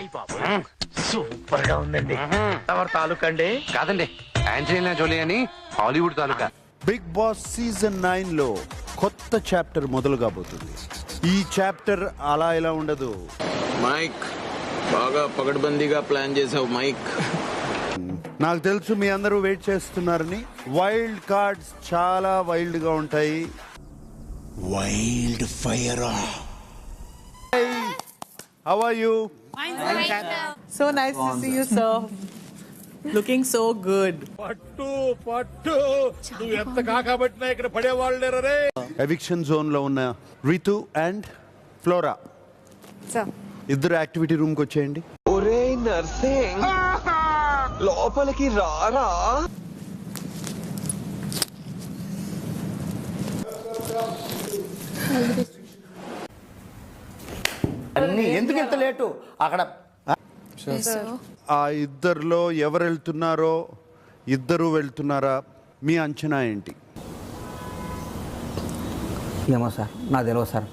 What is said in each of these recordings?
అయ్యి బాబు సూపర్ గా ఉందండి. తమరు తాలూకా అండి? కాదండి, ఆంజలీనా జోలీ అని హాలీవుడ్ తాలూకా. బిగ్ బాస్ సీజన్ 9 లో కొత్త చాప్టర్ మొదలు కాబోతుంది. ఈ చాప్టర్ అలా ఇలా ఉండదు. మైక్ బాగా పగడ్బందీగా ప్లాన్ చేసావు మైక్. నాకు తెలుసు మీ అందరూ వెయిట్ చేస్తున్నారని. వైల్డ్ కార్డ్స్ చాలా వైల్డ్ గా ఉంటాయి. Wild fire. How are you? So nice to see you, sir. Looking so good. పట్టు నువ్వు ఎంత కాకబట్టినా ఇక్కడ పడేవాళ్ళు రే. ఎవిక్షన్ జోన్ లో ఉన్న రితు అండ్ ఫ్లోరా ఇద్దరు యాక్టివిటీ రూమ్ కి వచ్చేయండి. ఒరే నర్సింగ్, లోపలికి రారా. ఎందుకు ఇంత లేటు? అక్కడ ఆ ఇద్దరిలో ఎవరు వెళ్తున్నారో, ఇద్దరు వెళ్తున్నారా, మీ అంచనా ఏంటి? ఏమో సార్, నాకు తెలియదు sir.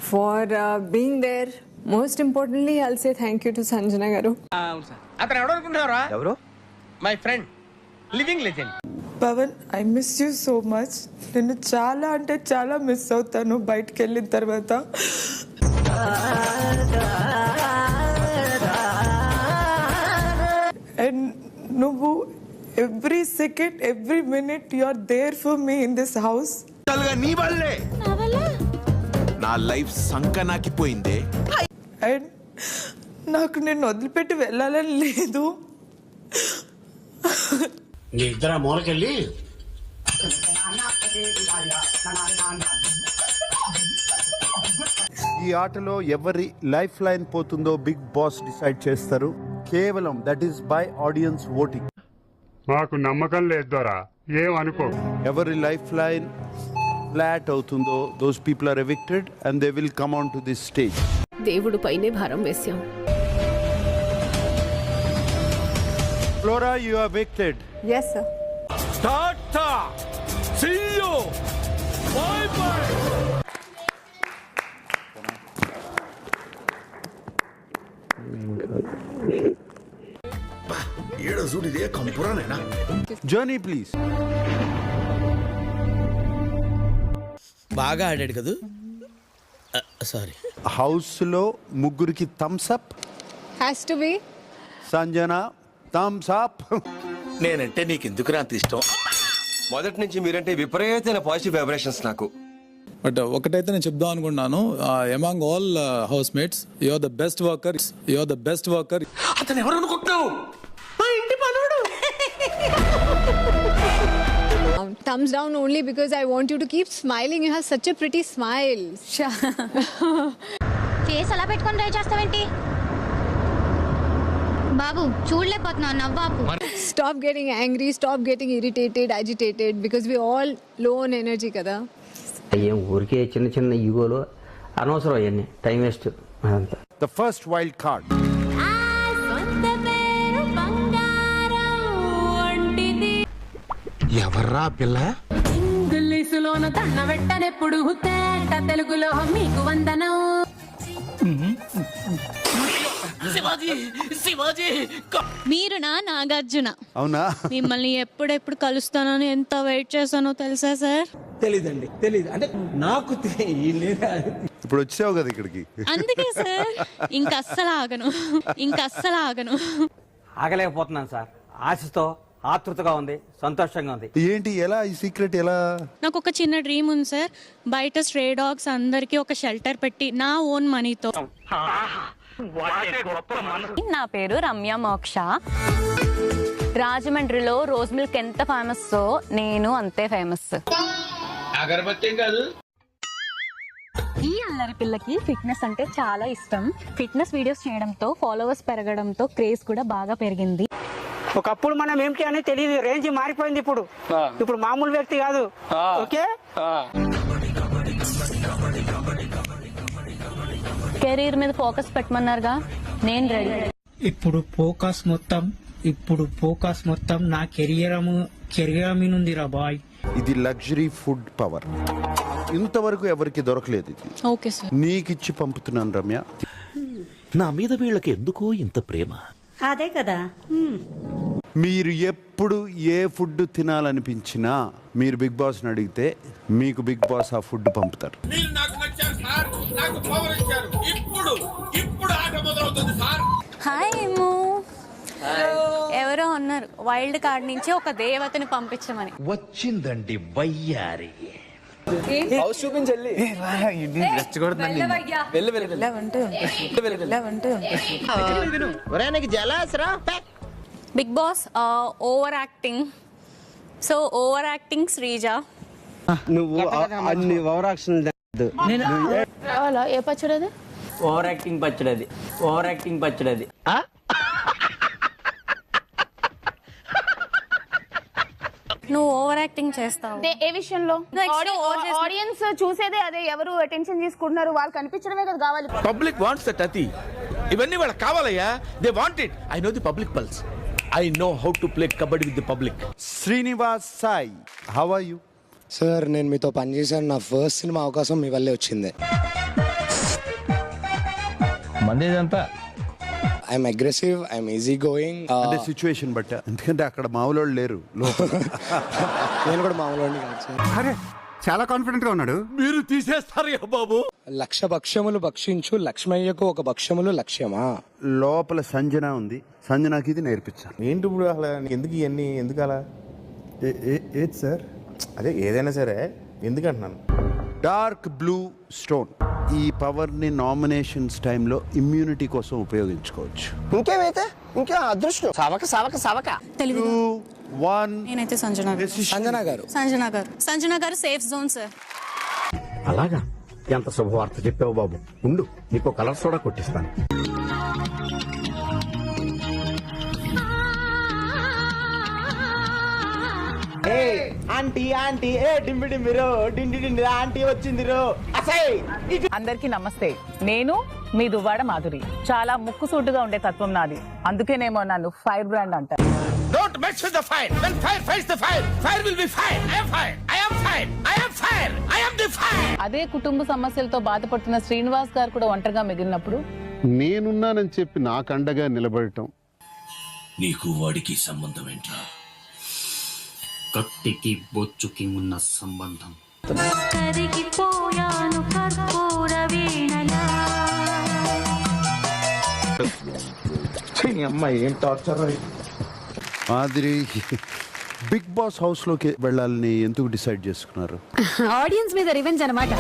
For being there, most importantly, I'll say thank you to Sanjana garu. అతను ఎవరు అనుకుంటున్నారా? ఎవరు? My friend, living legend. Pawan, I miss you so much. నేను చాలా అంటే చాలా మిస్ అవుతాను బయటికి వెళ్ళిన తర్వాత. And నువ్వు every second, every minute you are there for me in this house. నీ వల్లే నా లైఫ్ సంకనాకిపోయిందే. అండ్ నాకు నేను వదిలిపెట్టి వెళ్ళాలని లేదు. నీ ఇద్దరు మూలకెళ్ళి ఈ ఆటలో ఎవరి లైఫ్ లైన్ పోతుందో బిగ్ బాస్ డిసైడ్ చేస్తారు. కేవలం that is by audience voting. మాకు నమ్మకం లేదు దొరా, ఏమనుకో. ఎవరి లైఫ్ లైన్ ఫ్లాట్ అవుతుందో those people are evicted and they will come on to this stage. దేవుడు పైనే భారం వేశాం. Flora, you are evicted. Yes, sir. Tata see you bye bye. ఏడో చూడు, ఇదే కంపురానేనా? Journey, please. బాగా ఆడాడు కదా. సారీ. హౌస్ లో ముగ్గురికి thumbs up. Has to be. Sanjana thumbs up. నేనంటే నీకు ఎందుకురా అంత ఇష్టం? మొదటి నుంచి మీరంటే విపరీతమైన పాజిటివ్ వైబ్రేషన్స్ నాకు. బట్ ఒకటైతే నేను చెప్దాం అనుకుంటున్నాను, among all housemates you are the best worker. You are the best worker. అతను ఎవరు అనుకుంటున్నావు? మా ఇంటి పనుడు. Thumbs down only because I want you to keep smiling. You have such a pretty smile. Face అలా పెట్టుకొని try చేస్తావేంటి Babu? చూడలేకపోతున్నావు, నవ్వాపు. Stop getting angry. Stop getting irritated, agitated because we all low on energy kada. ఏం ఊరికే చిన్న చిన్న ఈగోలు అనవసరం, అవన్నీ time waste అదంతా. The first wild card. ఎవర్రా పిల్ల? ఇంగ్లీషులోన తన్న వెట్టనెప్పుడు తేట తెలుగులో మీకు వందనం. మీరు నా నాగార్జున. అవునా? మిమ్మల్ని ఎప్పుడెప్పుడు కలుస్తానని ఎంత వెయిట్ చేశానో తెలుసా సార్? తెలీదండి, తెలీదు. అంటే నాకు ఇప్పుడు వచ్చావు కదా ఇక్కడికి. అందుకే సార్ ఇంక అస్సలు ఆగను. ఆగలేకపోతున్నాను సార్. ఆశతో ఆతృతగా ఉంది, సంతోషంగా ఉంది. ఏంటి, ఎలా ఈ సీక్రెట్ ఎలా? నాకు ఒక చిన్న డ్రీమ్ ఉంది సార్. బయట స్ట్రే డాగ్స్ అందరికి ఒక షెల్టర్ పెట్టి నా ఓన్ మనీతో. నా పేరు రమ్య మోక్ష. రాజమండ్రిలో రోజ్ మిల్క్ ఎంత ఫేమస్, నేను అంతే ఫేమస్. ఈ అల్లరి పిల్లకి ఫిట్నెస్ అంటే చాలా ఇష్టం. ఫిట్నెస్ వీడియోస్ చేయడంతో ఫాలోవర్స్ పెరగడంతో క్రేజ్ కూడా బాగా పెరిగింది. ఒకప్పుడు మనం ఏంటి అని తెలియదు, రేంజ్ మారిపోయింది. ఇప్పుడు మామూలు వ్యక్తి కాదు. ఓకే, కెరీర్ మీద ఫోకస్ పెట్టమన్నారుగా, నేను రెడీ. ఇప్పుడు ఫోకస్ మొత్తం నా కెరియర్ మీద ఉంది రా బాయ్. ఇది లగ్జరీ ఫుడ్ పవర్. ఇంతవరకు ఎవరికి దొరకలేదు ఇది. Okay sir. నీకిచ్చి పంపుతున్నాను రమ్య. నా మీద వీళ్ళకి ఎందుకో ఇంత ప్రేమ. అదే కదా. మీరు ఎప్పుడు ఏ ఫుడ్ తినాలనిపించినా మీరు బిగ్ బాస్ని అడిగితే మీకు బిగ్ బాస్ ఆ ఫుడ్ పంపుతారు. మీరు నాకు నచ్చారు సార్, నాకు పవర్ ఇచ్చారు. ఇప్పుడు ఆట మొదలవుతుంది సార్. హాయ్ ఏమో ఎవరో ఉన్నారు వైల్డ్ కార్డ్ నుంచి ఒక దేవతని పంపించమని. వచ్చిందండి వయ్యారి. Big boss over acting. So over acting Sreeja. నువ్వు అన్ని ఓవర్ యాక్షన్ ఏ పచ్చడది? ఓవర్ యాక్టింగ్ పచ్చడది. ఓవర్ యాక్టింగ్ పచ్చడది. నువ్వు ఓవర్ యాక్టింగ్ చేస్తావు ఏ విషయంలో? ఆడియన్స్ చూసేదే అదే. ఎవరు అటెన్షన్ తీసుకుంటున్నారు వాళ్ళు కనిపించడమే కదా కావాలి. పబ్లిక్ వాంట్స్ దట్ అతి. ఇవన్నీ వాళ్ళకి కావాలయ్యా. They want it. I know the public pulse. I know how to play kabaddi with the public. Srinivas Sai, how are you? Sir నేను మీతో పనిచేశాను. నా ఫస్ట్ సినిమా అవకాశం మీ వల్లే వచ్చింది. I'm aggressive, I'm easy going. అంటే సిచ్యువేషన్ బట్ట, ఎందుకంటే అక్కడ మామూలు లేరు లోపల. నేను కూడా మామూలు కాదు సార్. అరే చాలా కాన్ఫిడెంట్ గా ఉన్నాడు. మీరు తీసేస్తారు బాబు. లక్ష భక్ష్యములు భక్షించు లక్ష్మయ్యకు ఒక భక్ష్యములు లక్ష్యమా. లోపల సంజన ఉంది, సంజనకి ఇది నేర్పించాను. ఏంటి ఇప్పుడు అసలు ఎందుకు ఇవన్నీ ఎందుకు అలా? ఏది సార్? అదే ఏదైనా సరే ఎందుకంటున్నాను. డార్క్ బ్లూ స్టోన్ ఈ పవర్ ని నామినేషన్స్ టైంలో ఇమ్యూనిటీ కోసం ఉపయోగించుకోవచ్చు. ఇంకేమైతే ఇంకా అదృష్టం. సవక సవక సవక. 2, 1. నేనైతే సంజన గారు. సంజన గారు సేఫ్ జోన్ సార్. అలాగా? ఎంత శుభవార్త చెప్పావు బాబు. ఉండు, నీకు కలర్ సోడా కొట్టిస్తాను. ఆంటీ ఆంటీ ఏ డింబి డింబిరో డిండి డిండి ఆంటీ వచ్చిందిరో. అందరికీ నమస్తే. నేను మీ దువ్వాడ మాధురి. చాలా ముక్కుసూటుగా ఉండే తత్వం నాది. అందుకేనేమో నన్ను ఫైర్ బ్రాండ్ అంటారు. Don't mess with the fire. When fire fights the fire, fire will be fire. I am fire. I am fire. I am fire. I am the fire. అదే కుటుంబ సమస్యలతో బాధపడుతున్న శ్రీనివాస్ గారు కూడా ఒంటరిగా మిగిలినప్పుడు నేనున్నానని చెప్పి నాకు అండగా నిలబడటం. నీకు వాడికి సంబంధం ఏంట్రా? కత్తికి బొచ్చుకి ఉన్న సంబంధం. అమ్మాయి ఏం టార్చర్. మాదిరి బిగ్ బాస్ హౌస్ లోకి వెళ్ళాలని ఎందుకు డిసైడ్ చేసుకున్నారు? ఆడియన్స్ మీద రివెంజ్ అన్నమాట.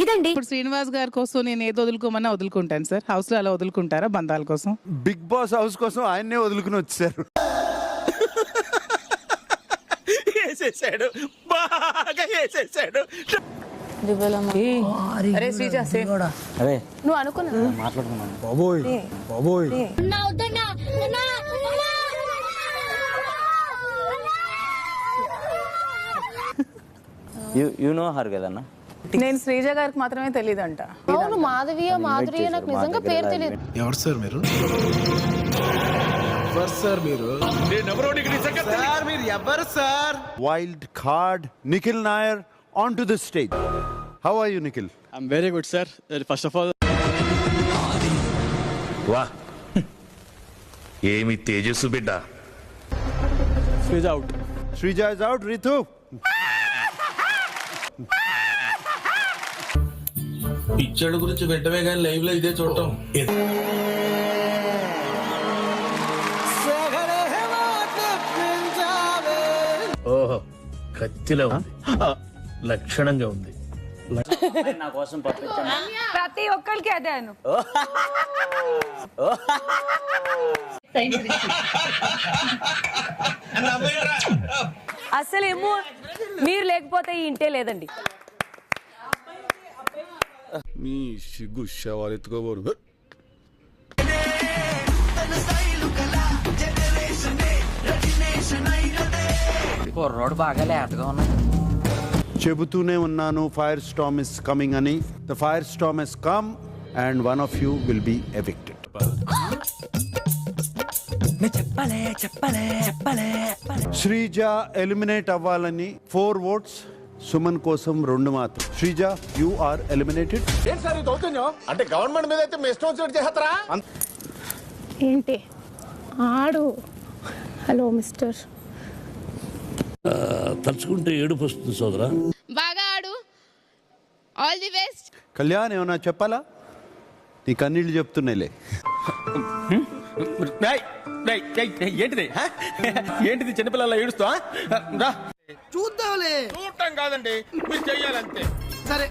ఇదండి ఇప్పుడు శ్రీనివాస్ గారి కోసం నేను ఏది వదులుకోమన్నా వదులుకుంటాను సార్. హౌస్ లో అలా వదులుకుంటారా బంధాల కోసం? బిగ్ బాస్ హౌస్ కోసం ఆయన్నే వదులుకుని వచ్చారు. వేసేసాడు, బాగా వేసేసాడు. అరే శ్రీజ సేఫ్. నువ్వు అనుకున్నా మాట్లాడుకున్నాను. బాబోయ్ బాబోయ్. యు నో హర్ కదన్నా. నేను శ్రీజ గారికి మాత్రమే తెలియదంట. అవును మాధవియ మాధురియ నాకు నిజంగా పేరు తెలియదు. ఎవరు సార్ మీరు? నేనెవరో నీకు నిజంగా తెలియదు. మీరు ఎవరు sir? Wild card Nikhil Nair on to the stage. How are you Nikhil? I'm very good sir. First of all వా ఏమి తేజస్సు బిడ్డ. Sreeja out. Sreeja is out. Ritu పిచ్చడు గురించి వెంటనే కానీ లైవ్ లో ఇదే చూడటం. ఓహో కత్తిలో ఉంది, లక్షణంగా ఉంది. నా కోసం పంపించాను. ప్రతి ఒక్కరికి అదే అను. అసలేమో మీరు లేకపోతే ఈ ఇంటే లేదండి. నీ సిగ్గు శవాలు ఎత్తుకోబోరు. రోడ్డు బాగా లేతగా ఉన్నాయి. చెబుతూనే ఉన్నాను ఫైర్ స్టార్మ్ ఇస్ కమింగ్ అని. The fire storm has come and one of you will be evicted. Sreeja eliminate అవ్వాలని 4 votes, సుమన్ కోసం 2 మాత్రం. Sreeja, you are eliminated. ఏంటి సార్ ఇది అవుతుందో అంటే గవర్నమెంట్ మీద అయితే మీ ఇష్టం వచ్చినట్టు చేస్తారా? ఏంటి ఆడు? Hello mister. తలుచుకుంటే ఏడుపు వస్తుంది సోదరా. బాగా ఆడు. All the best. కళ్యాణ్ ఏమన్నా చెప్పాలా? నీ కన్నీళ్ళు చెప్తున్నాయిలే. ఏంటిది ఏంటిది చిన్నపిల్లల ఏడుస్తా? చూద్దాంలే. చూడటం కాదండి, మీరు చెయ్యాలంతే. సరే.